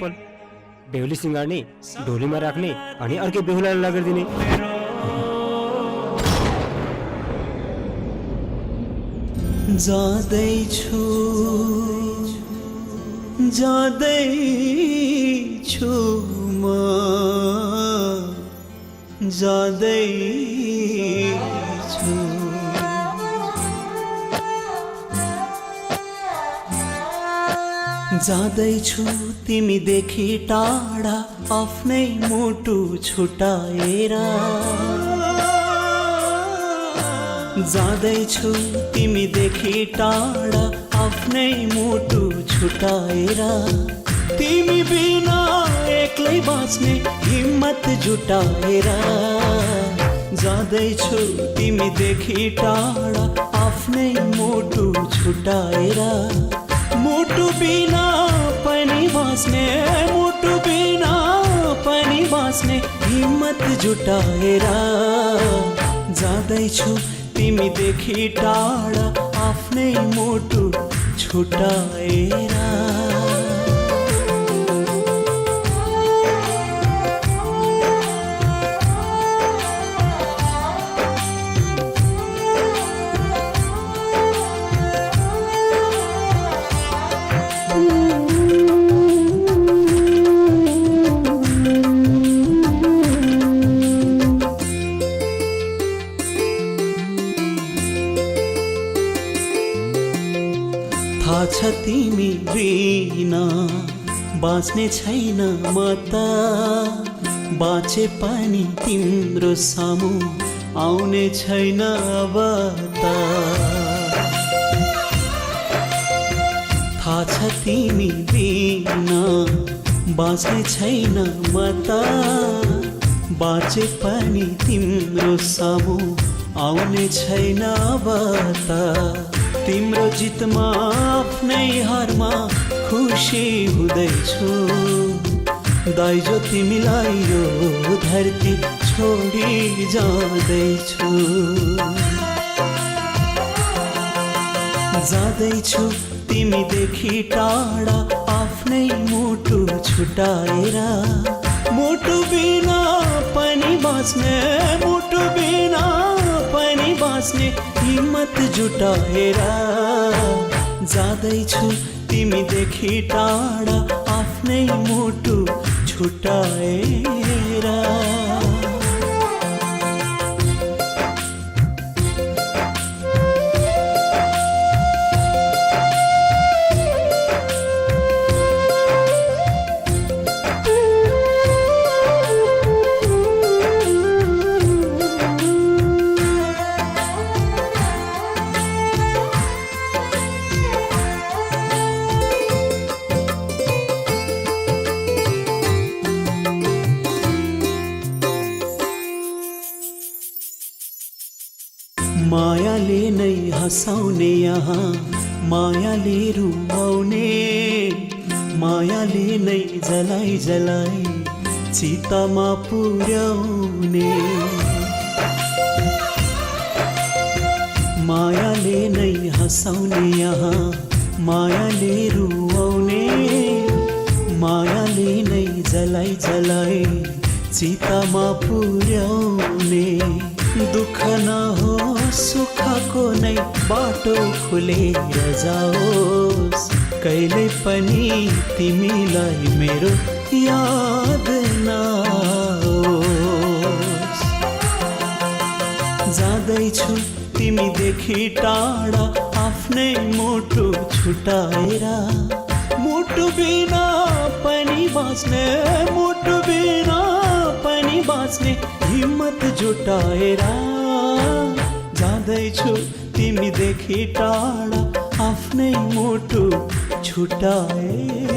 पल बेहुली सिँगार्ने, ढोलीमा राख्ने अनि अर्कै बेहुलालाई लगाइदिने। जाँदैछु जाँदैछु म जाँदैछु। जाँदैछु तिमीदेखि टाढा आफ्नै मुटु छुटाएर। जाँदैछु तिमीदेखि टाढा आफ्नै मुटु छुटाएर। तिमी बिना एक्लै बाँच्ने हिम्मत जुटाएर। जाँदैछु तिमीदेखि टाढा आफ्नै मुटु छुटाएर। मुटु बिना पनि बाँच्ने, मुटु बिना पनि बाँच्ने हिम्मत जुटाएर। जाँदैछु तिमीदेखि टाढा आफ्नै मुटु छुटाएर। थाहा छ तिमी बिना बाँच्ने छैन म त। बाँचे पनि तिम्रो सामु आउने छैन अब त। थाहा छ तिमी बिना बाँच्ने छैन म त। बाँचे पनि तिम्रो सामु आउने छैन अब त। तिम्रो जितमा आफ्नै हारमा खुसी हुँदैछु। दाइजो तिमीलाई यो धरती छोडी जाँदैछु। जाँदैछु तिमीदेखि टाढा आफ्नै मुटु छुटाएर। मुटु बिना पनि बाँच्ने, मुटु बिना पनि बाँच्ने हिम्मत जुटाएर। जाँदैछु तिमीदेखि टाढा आफ्नै मुटु छुटाएर। मायाले नै हँसाउने यहाँ मायाले रुवाउने। मायाले नै जलाई जलाई चितामा पुर्याउने। मायाले नै हँसाउने यहाँ मायाले रुवाउने। मायाले नै जलाई जलाई चितामा पुर्याउने। दुःख नहोस् सुखको नै बाटो खुलेर जाओस्। कहिले पनि तिमीलाई मेरो याद नआओस्। जाँदैछु तिमीदेखि टाढा आफ्नै मुटु छुटाएर। मुटु बिना पनि बाँच्ने, मुटु बिना पनि बाँच्ने हिम्मत जुटाएर। जाँदैछु तिमीदेखि टाढा आफ्नै मुटु छुटाएर।